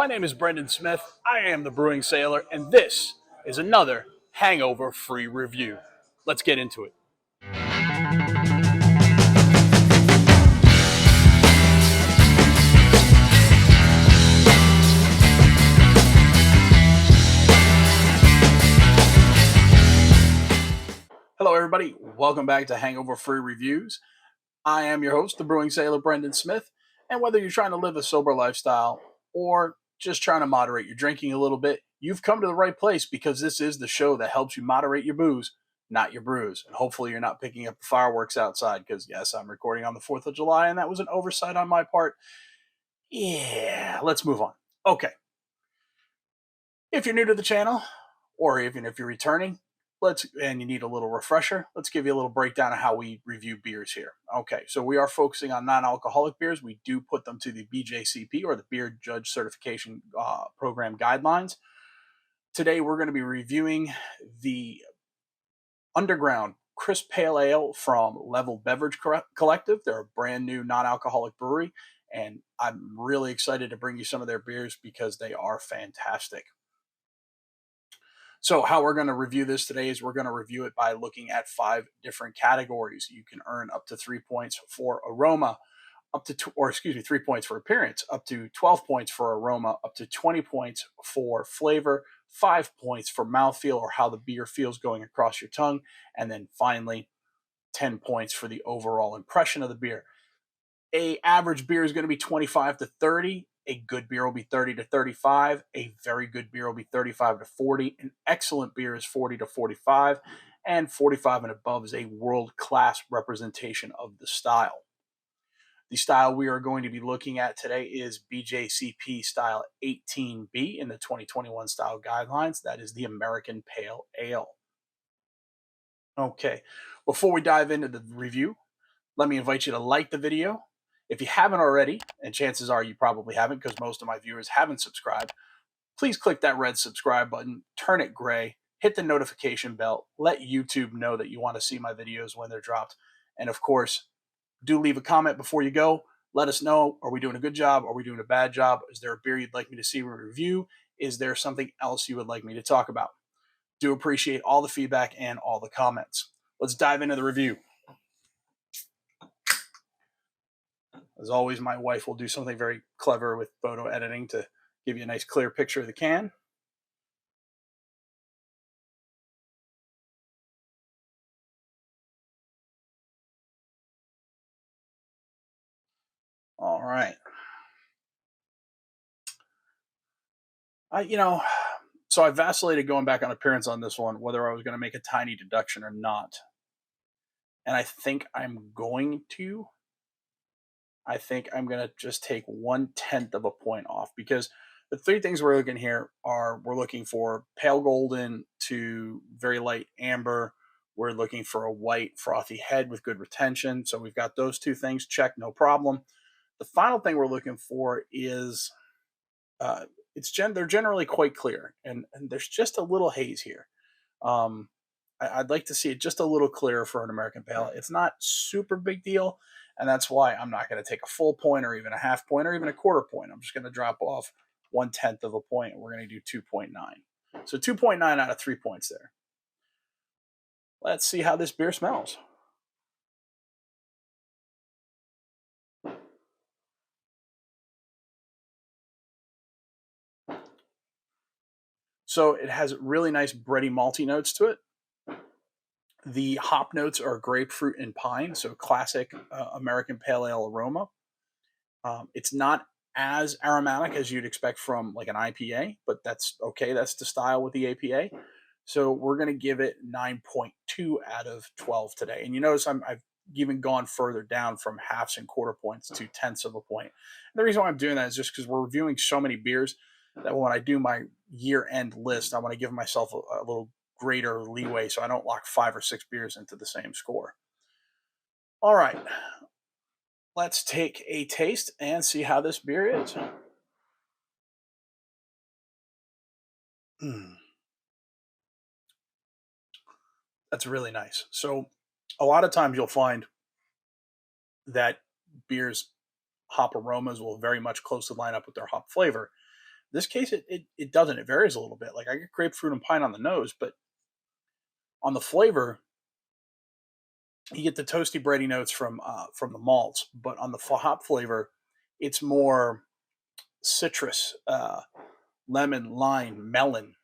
My name is Brendan Smith. I am the Brewing Sailor, and this is another Hangover free review. Let's get into it. Hello, everybody. Welcome back to Hangover Free Reviews. I am your host, the Brewing Sailor, Brendan Smith. And whether you're trying to live a sober lifestyle or just trying to moderate your drinking a little bit, you've come to the right place because this is the show that helps you moderate your booze, not your brews. And hopefully you're not picking up the fireworks outside because, yes, I'm recording on the 4th of July and that was an oversight on my part. Yeah, let's move on. Okay. If you're new to the channel, or even if you're returning, and you need a little refresher, let's give you a little breakdown of how we review beers here. Okay, so we are focusing on non-alcoholic beers. We do put them to the BJCP, or the Beer Judge Certification Program guidelines. Today we're going to be reviewing the Underground Crisp Pale Ale from Leveled Beverage Collective. They're a brand new non-alcoholic brewery, and I'm really excited to bring you some of their beers because they are fantastic. So how we're going to review this today is we're going to review it by looking at 5 different categories. You can earn up to 3 points for aroma, 3 points for appearance, up to 12 points for aroma, up to 20 points for flavor, 5 points for mouthfeel or how the beer feels going across your tongue, and then finally 10 points for the overall impression of the beer. A average beer is going to be 25 to 30. A good beer will be 30 to 35. A very good beer will be 35 to 40. An excellent beer is 40 to 45. And 45 and above is a world-class representation of the style. The style we are going to be looking at today is BJCP Style 18B in the 2021 style guidelines. That is the American Pale Ale. Okay, before we dive into the review, let me invite you to like the video. If you haven't already, and chances are you probably haven't because most of my viewers haven't subscribed, please click that red subscribe button, turn it gray, hit the notification bell, let YouTube know that you want to see my videos when they're dropped. And of course, do leave a comment before you go. Let us know, are we doing a good job? Are we doing a bad job? Is there a beer you'd like me to see a review? Is there something else you would like me to talk about? Do appreciate all the feedback and all the comments. Let's dive into the review. As always, my wife will do something very clever with photo editing to give you a nice clear picture of the can. All right. So I vacillated going back on appearance on this one, whether I was going to make a tiny deduction or not. And I think I'm going to. I think I'm going to just take 1/10 of a point off because the 3 things we're looking here are we're looking for pale golden to very light amber. We're looking for a white frothy head with good retention. So we've got those 2 things checked, no problem. The final thing we're looking for is they're generally quite clear, and there's just a little haze here. I'd like to see it just a little clearer for an American Pale. It's not super big deal, and that's why I'm not going to take a full point or even a half point or even a quarter point. I'm just going to drop off 1/10 of a point, and we're going to do 2.9. So 2.9 out of 3 points there. Let's see how this beer smells. So it has really nice bready malty notes to it. The hop notes are grapefruit and pine, so classic American Pale Ale aroma. It's not as aromatic as you'd expect from like an IPA, but that's okay. That's the style with the APA. So we're going to give it 9.2 out of 12 today. And you notice I've even gone further down from halves and quarter points to 10ths of a point. And the reason why I'm doing that is just because we're reviewing so many beers that when I do my year-end list, I want to give myself a little greater leeway so I don't lock 5 or 6 beers into the same score. All right, let's take a taste and see how this beer is. That's really nice. So a lot of times you'll find that beers hop aromas will very much closely line up with their hop flavor. This case, it doesn't. It varies a little bit. Like I get grapefruit and pine on the nose, but on the flavor, you get the toasty bready notes from the malts. But on the hop flavor, it's more citrus, lemon, lime, melon,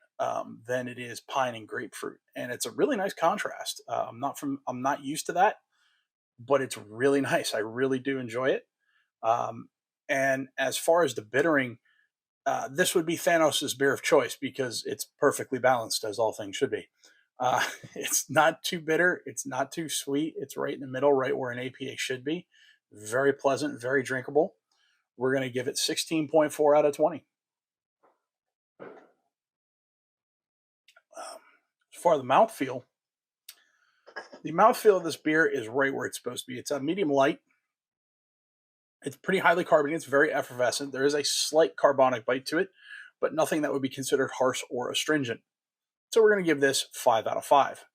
than it is pine and grapefruit, and it's a really nice contrast. I'm not used to that, but it's really nice. I really do enjoy it. Um, and as far as the bittering, this would be Thanos's beer of choice because it's perfectly balanced, as all things should be. It's not too bitter. It's not too sweet. It's right in the middle, right where an APA should be. Very pleasant, very drinkable. We're going to give it 16.4 out of 20. As far as the mouthfeel of this beer is right where it's supposed to be. It's a medium light. It's pretty highly carbonated. It's very effervescent. There is a slight carbonic bite to it, but nothing that would be considered harsh or astringent. So we're going to give this 5 out of 5.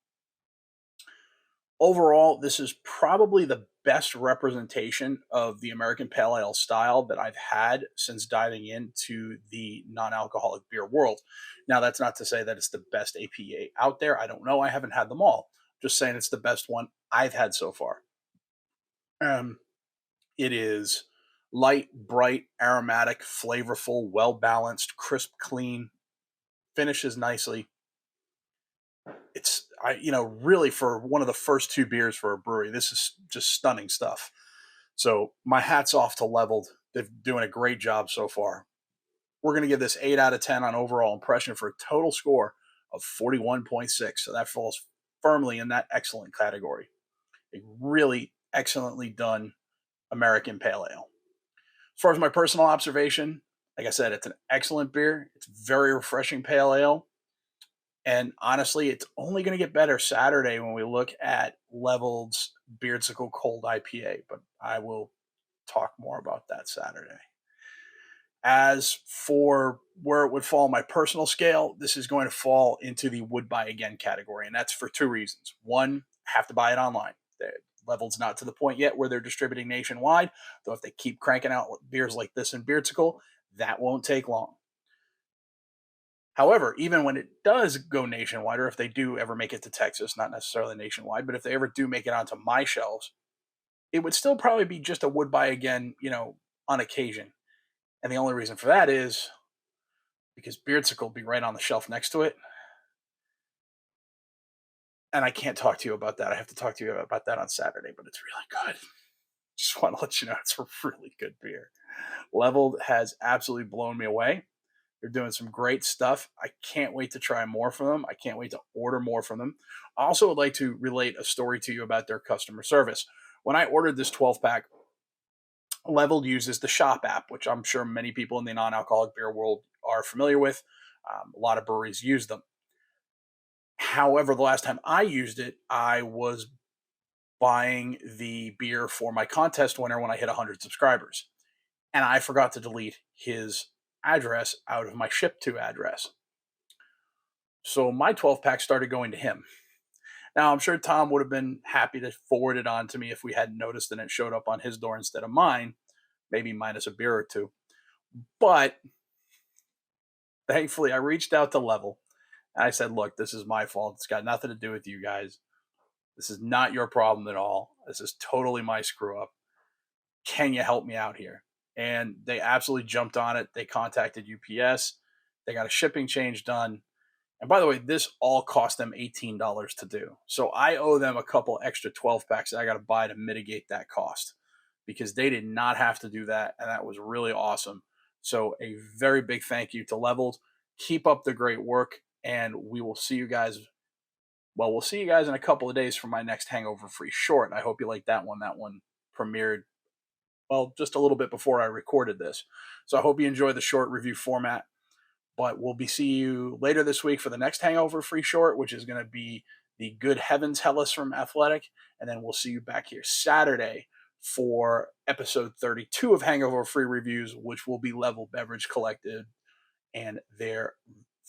Overall, this is probably the best representation of the American Pale Ale style that I've had since diving into the non-alcoholic beer world. Now, that's not to say that it's the best APA out there. I don't know. I haven't had them all. Just saying it's the best one I've had so far. It is light, bright, aromatic, flavorful, well-balanced, crisp, clean, finishes nicely. It's really for one of the first two beers for a brewery, this is just stunning stuff. So my hat's off to Leveled. They're doing a great job so far. We're going to give this 8 out of 10 on overall impression for a total score of 41.6. So that falls firmly in that excellent category. A really excellently done American Pale Ale. As far as my personal observation, like I said, it's an excellent beer. It's very refreshing pale ale. And honestly, it's only going to get better Saturday when we look at Leveled's Beardsicle Cold IPA, but I will talk more about that Saturday. As for where it would fall on my personal scale, this is going to fall into the would buy again category, and that's for two reasons. One, have to buy it online. The Leveled's not to the point yet where they're distributing nationwide, though if they keep cranking out beers like this in Beardsicle, that won't take long. However, even when it does go nationwide, or if they do ever make it to Texas, not necessarily nationwide, but if they ever do make it onto my shelves, it would still probably be just a would buy again, on occasion. And the only reason for that is because Beardsicle will be right on the shelf next to it. And I can't talk to you about that. I have to talk to you about that on Saturday, but it's really good. Just want to let you know it's a really good beer. Leveled has absolutely blown me away. They're doing some great stuff. I can't wait to try more from them. I can't wait to order more from them. I also would like to relate a story to you about their customer service. When I ordered this 12-pack, Leveled uses the Shop app, which I'm sure many people in the non-alcoholic beer world are familiar with. A lot of breweries use them. However, the last time I used it, I was buying the beer for my contest winner when I hit 100 subscribers. And I forgot to delete his address out of my ship to address. So my 12-pack started going to him. Now, I'm sure Tom would have been happy to forward it on to me if we hadn't noticed and it showed up on his door instead of mine, maybe minus a beer or two. But thankfully, I reached out to Level and I said, look, this is my fault. It's got nothing to do with you guys. This is not your problem at all. This is totally my screw up. Can you help me out here? And they absolutely jumped on it. They contacted UPS. They got a shipping change done. And by the way, this all cost them $18 to do. So I owe them a couple extra 12 packs that I got to buy to mitigate that cost because they did not have to do that. And that was really awesome. So a very big thank you to Leveled. Keep up the great work. And we will see you guys. Well, we'll see you guys in a couple of days for my next Hangover Free short. I hope you like that one. That one premiered, well, just a little bit before I recorded this. So I hope you enjoy the short review format. But we'll be seeing you later this week for the next Hangover Free short, which is going to be the Good Heavens Hellas from Athletic. And then we'll see you back here Saturday for episode 32 of Hangover Free Reviews, which will be Leveled Beverage Collective. And their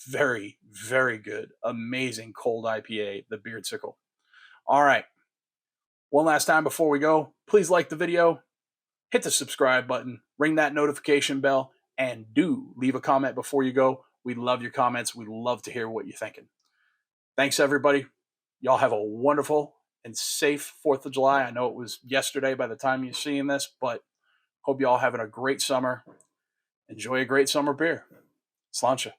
very, very good, amazing cold IPA, the Beardsicle. All right. One last time before we go, please like the video, hit the subscribe button, ring that notification bell, And do leave a comment before you go. We love your comments. We love to hear what you're thinking. Thanks, everybody. Y'all have a wonderful and safe 4th of July. I know it was yesterday by the time you're seeing this, but hope y'all having a great summer. Enjoy a great summer beer. Sláinte.